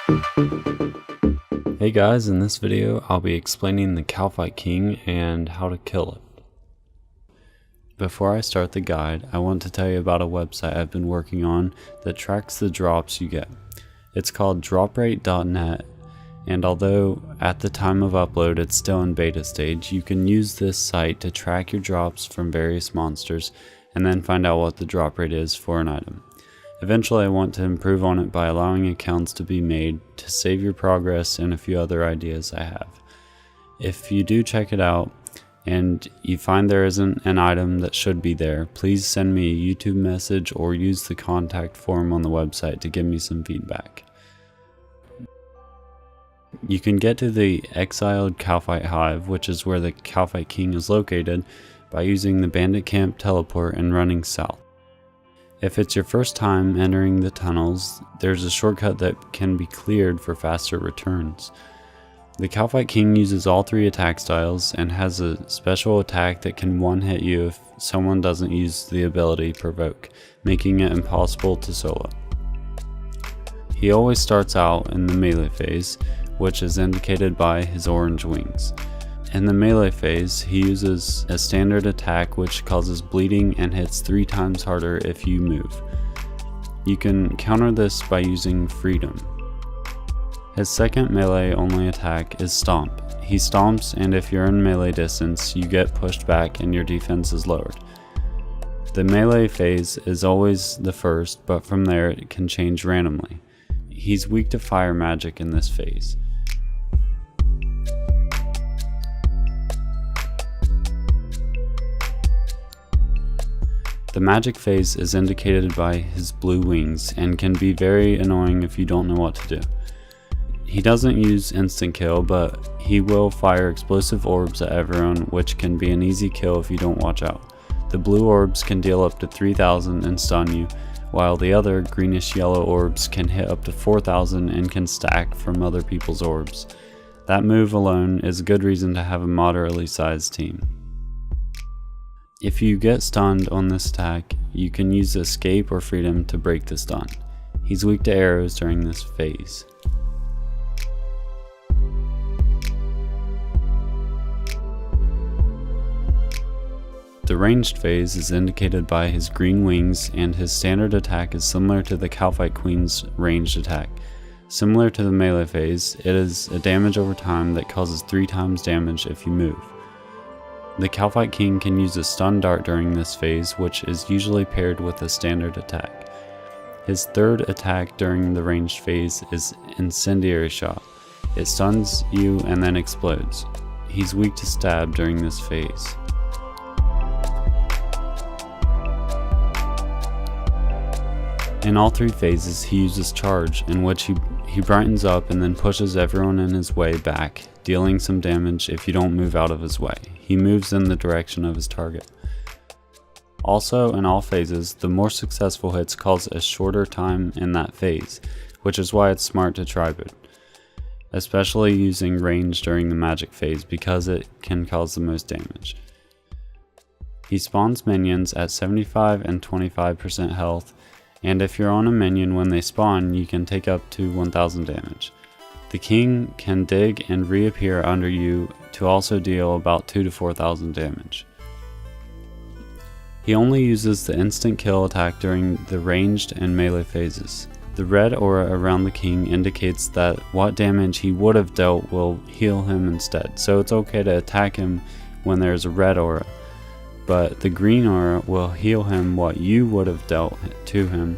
Hey guys, in this video I'll be explaining the Kalphite King and how to kill it. Before I start the guide, I want to tell you about a website I've been working on that tracks the drops you get. It's called droprate.net, and although at the time of upload it's still in beta stage, you can use this site to track your drops from various monsters and then find out what the drop rate is for an item. Eventually I want to improve on it by allowing accounts to be made to save your progress and a few other ideas I have. If you do check it out and you find there isn't an item that should be there, please send me a YouTube message or use the contact form on the website to give me some feedback. You can get to the exiled Kalphite hive, which is where the Kalphite King is located, by using the bandit camp teleport and running south. If it's your first time entering the tunnels, there's a shortcut that can be cleared for faster returns. The Kalphite King uses all three attack styles and has a special attack that can one-hit you if someone doesn't use the ability Provoke, making it impossible to solo. He always starts out in the melee phase, which is indicated by his orange wings. In the melee phase, he uses a standard attack which causes bleeding and hits 3 times harder if you move. You can counter this by using Freedom. His second melee only attack is Stomp. He stomps, and if you're in melee distance, you get pushed back and your defense is lowered. The melee phase is always the first, but from there it can change randomly. He's weak to fire magic in this phase. The magic phase is indicated by his blue wings and can be very annoying if you don't know what to do. He doesn't use instant kill, but he will fire explosive orbs at everyone, which can be an easy kill if you don't watch out. The blue orbs can deal up to 3,000 and stun you, while the other greenish yellow orbs can hit up to 4,000 and can stack from other people's orbs. That move alone is a good reason to have a moderately sized team. If you get stunned on this attack, you can use Escape or Freedom to break the stun. He's weak to arrows during this phase. The ranged phase is indicated by his green wings, and his standard attack is similar to the Kalphite Queen's ranged attack. Similar to the melee phase, it is a damage over time that causes 3 times damage if you move. The Kalphite King can use a stun dart during this phase, which is usually paired with a standard attack. His third attack during the ranged phase is Incendiary Shot. It stuns you and then explodes. He's weak to stab during this phase. In all 3 phases, he uses Charge, in which he brightens up and then pushes everyone in his way back, dealing some damage if you don't move out of his way. He moves in the direction of his target. Also, in all phases, the more successful hits cause a shorter time in that phase, which is why it's smart to tribute, especially using range during the magic phase because it can cause the most damage. He spawns minions at 75 and 25% health, and if you're on a minion when they spawn, you can take up to 1000 damage. The King can dig and reappear under you to also deal about 2,000 to 4,000 damage. He only uses the instant kill attack during the ranged and melee phases. The red aura around the King indicates that what damage he would have dealt will heal him instead, so it's okay to attack him when there's a red aura, but the green aura will heal him what you would have dealt to him,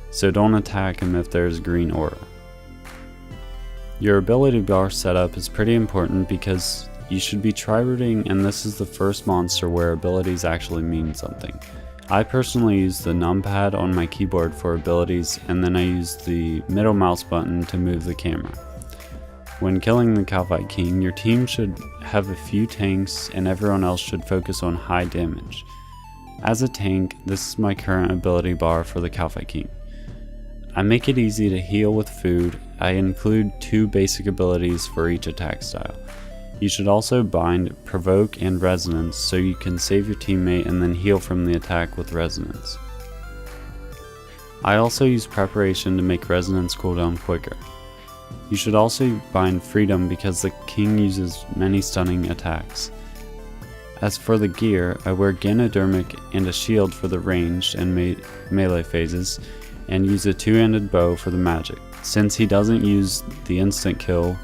so don't attack him if there's a green aura. Your ability bar setup is pretty important because you should be tri-rooting, and this is the first monster where abilities actually mean something. I personally use the numpad on my keyboard for abilities, and then I use the middle mouse button to move the camera. When killing the Kalphite King, your team should have a few tanks and everyone else should focus on high damage. As a tank, this is my current ability bar for the Kalphite King. I make it easy to heal with food. I include 2 basic abilities for each attack style. You should also bind Provoke and Resonance so you can save your teammate and then heal from the attack with Resonance. I also use Preparation to make Resonance cooldown quicker. You should also bind Freedom because the king uses many stunning attacks. As for the gear, I wear Ganodermic and a shield for the ranged and melee phases, and use a two-handed bow for the magic, since he doesn't use the instant kill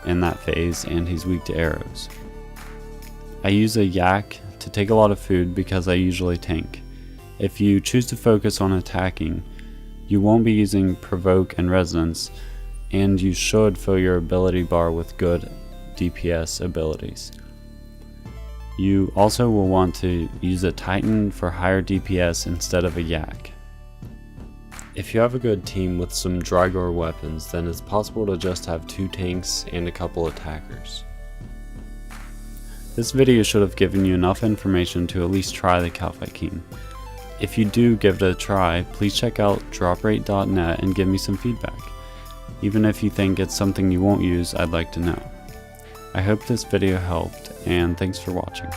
in that phase and he's weak to arrows. I use a yak to take a lot of food because I usually tank. If you choose to focus on attacking, you won't be using Provoke and Resonance, and you should fill your ability bar with good DPS abilities. You also will want to use a Titan for higher DPS instead of a yak. If you have a good team with some Drygore weapons, then it's possible to just have 2 tanks and a couple attackers. This video should have given you enough information to at least try the Kalphite King. If you do give it a try, please check out droprate.net and give me some feedback. Even if you think it's something you won't use, I'd like to know. I hope this video helped, and thanks for watching.